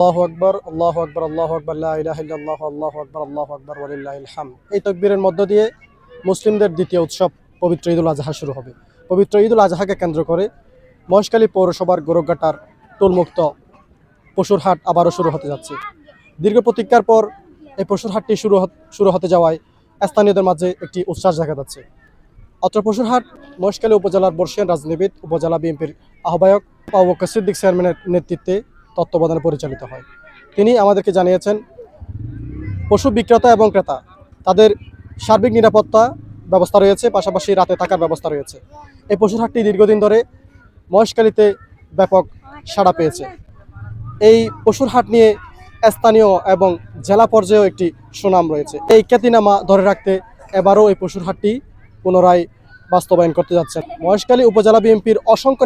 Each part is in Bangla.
আল্লাহু আকবার, আল্লাহু আকবার, আল্লাহু আকবার, লা ইলাহা ইল্লাল্লাহু, আল্লাহু আকবার, আল্লাহু আকবার, ওয়া লিল্লাহিল হামদ। এই তাকবীরের মধ্য দিয়ে মুসলিমদের দ্বিতীয় উৎসব পবিত্র ঈদুল আজহা শুরু হবে। পবিত্র ঈদুল আজহাকে কেন্দ্র করে মহেশখালী পৌরসভার গোরখঘাটার টোলমুক্ত পশুর হাট আবারও শুরু হতে যাচ্ছে। দীর্ঘ প্রতীক্ষার পর এই পশুর হাটটি শুরু হতে যাওয়ায় স্থানীয়দের মাঝে একটি উচ্ছ্বাস দেখা যাচ্ছে। অত্র পশুর হাট মহেশখালী উপজেলার বর্ষিয়ান রাজনীতিবিদ উপজেলা বিএনপির আহ্বায়ক আবু বকর সিদ্দিক চেয়ারম্যানের নেতৃত্বে তত্ত্বাবধানে পরিচালিত হয়। তিনি আমাদেরকে জানিয়েছেন, পশু বিক্রেতা এবং ক্রেতা তাদের সার্বিক নিরাপত্তা ব্যবস্থা রয়েছে, পাশাপাশি রাতে থাকার ব্যবস্থা রয়েছে। এই পশুর হাটটি দীর্ঘদিন ধরে মহেশখালীতে ব্যাপক সাড়া পেয়েছে। এই পশুর হাট নিয়ে স্থানীয় এবং জেলা পর্যায়েও একটি সুনাম রয়েছে। এই খ্যাতিনামা ধরে রাখতে এবারও এই পশুর হাটটি পুনরায় বাস্তবায়ন করতে যাচ্ছেন। মহেশখালী উপজেলা বিএনপির অসংখ্য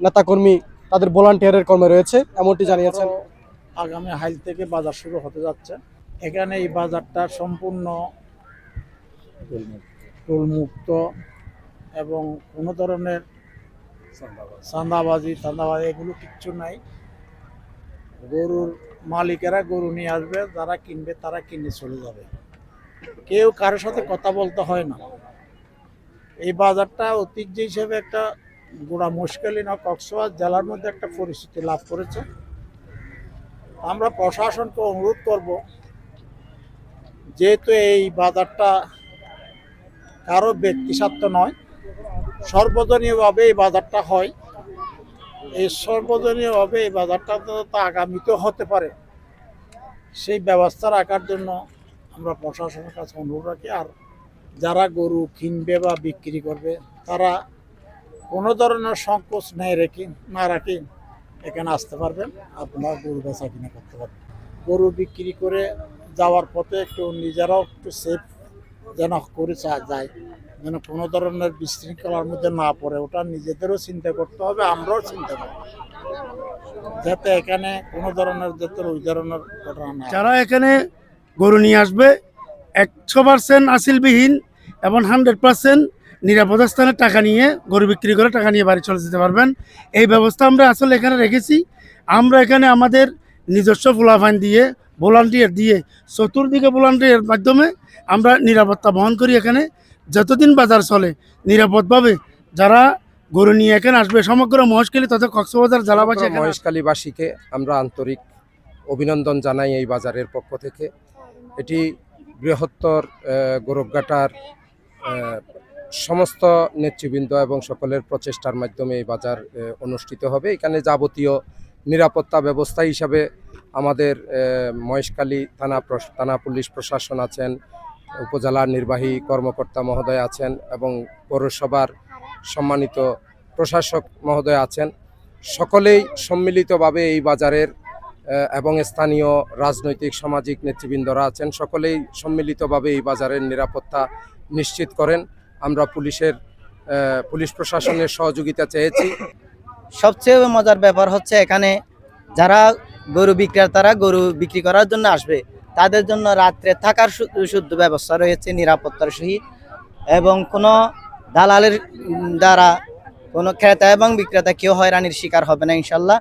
নেতাকর্মী তাদের ভলান্টিয়ারের কর্মে রয়েছে, এমনটি জানিয়েছেন। আগামী হাইল থেকে বাজার শুরু হতে যাচ্ছে। এখানে এই বাজারটা সম্পূর্ণ টোলমুক্ত এবং কোনো ধরনের চাঁদাবাজি এগুলো কিচ্ছু নাই। গরুর মালিকেরা গরু নিয়ে আসবে, যারা কিনবে তারা কিনে চলে যাবে, কেউ কারোর সাথে কথা বলতে হয় না। এই বাজারটা ঐতিহ্য হিসেবে একটা গোড়া মহেশখালী না কক্সবাজার জেলার মধ্যে একটা পরিচিতি লাভ করেছে। আমরা প্রশাসনকে অনুরোধ করব, যেহেতু এই বাজারটা কারো ব্যক্তিস্বার্থ নয়, সর্বজনীয়ভাবে এই বাজারটা হয়, এই সর্বজনীয়ভাবে এই বাজারটা তো আগামীতেও হতে পারে, সেই ব্যবস্থা রাখার জন্য আমরা প্রশাসনের কাছে অনুরোধ রাখি। আর যারা গরু কিনবে বা বিক্রি করবে তারা কোনো ধরনের সংকোচ না রাখি এখানে আসতে পারবেন, আপনারা গরু বেচা কিনা করতে পারবেন। গরু বিক্রি করে যাওয়ার পথে একটু নিজেরাও একটু সেফ যেন করে যায়, যেন কোনো ধরনের বিশৃঙ্খলার মধ্যে না পড়ে, ওটা নিজেদেরও চিন্তা করতে হবে, আমরাও চিন্তা করব, যাতে এখানে কোনো ধরনের ওই ধরনের ঘটনা না। যারা এখানে গরু নিয়ে আসবে 100% আসিলবিহীন এবং 100% নিরাপদ স্থানে টাকা নিয়ে গরু বিক্রি করে টাকা নিয়ে বাড়ি চলে যেতে পারবেন। এই ব্যবস্থা আমরা আসলে এখানে রেখেছি। আমরা এখানে আমাদের নিজস্ব ফুলাফাইন দিয়ে ভলান্টিয়ার দিয়ে চতুর্দিকে ভলান্টিয়ারের মাধ্যমে আমরা নিরাপত্তা বহন করি। এখানে যতদিন বাজার চলে নিরাপদভাবে যারা গরু নিয়ে এখানে আসবে সমগ্র মহেশখালী তথা কক্সবাজার জেলাবাসী মহেশখালীবাসীকে আমরা আন্তরিক অভিনন্দন জানাই এই বাজারের পক্ষ থেকে। এটি বৃহত্তর গোরখঘাটার সমস্ত নেতৃবৃন্দ এবং সকলের প্রচেষ্টার মাধ্যমে এই বাজার অনুষ্ঠিত হবে। এখানে যাবতীয় নিরাপত্তা ব্যবস্থা হিসাবে আমাদের মহেশখালী থানা পুলিশ প্রশাসন আছেন, উপজেলার নির্বাহী কর্মকর্তা মহোদয় আছেন এবং পৌরসভার সম্মানিত প্রশাসক মহোদয় আছেন। সকলেই সম্মিলিতভাবে এই বাজারের এবং স্থানীয় রাজনৈতিক সামাজিক নেতৃবৃন্দরা আছেন, সকলেই সম্মিলিতভাবে এই বাজারের নিরাপত্তা নিশ্চিত করেন। আমরা পুলিশ প্রশাসনের সহযোগিতা চেয়েছি। সবচেয়ে মজার ব্যাপার হচ্ছে এখানে যারা গরু বিক্রেতারা গরু বিক্রি করার জন্য আসবে তাদের জন্য রাত্রে থাকার শুদ্ধ ব্যবস্থা রয়েছে নিরাপত্তার সহিত, এবং কোনো দালালের দ্বারা কোনো ক্রেতা এবং বিক্রেতা কেউ হয়রানির শিকার হবে না ইনশাল্লাহ।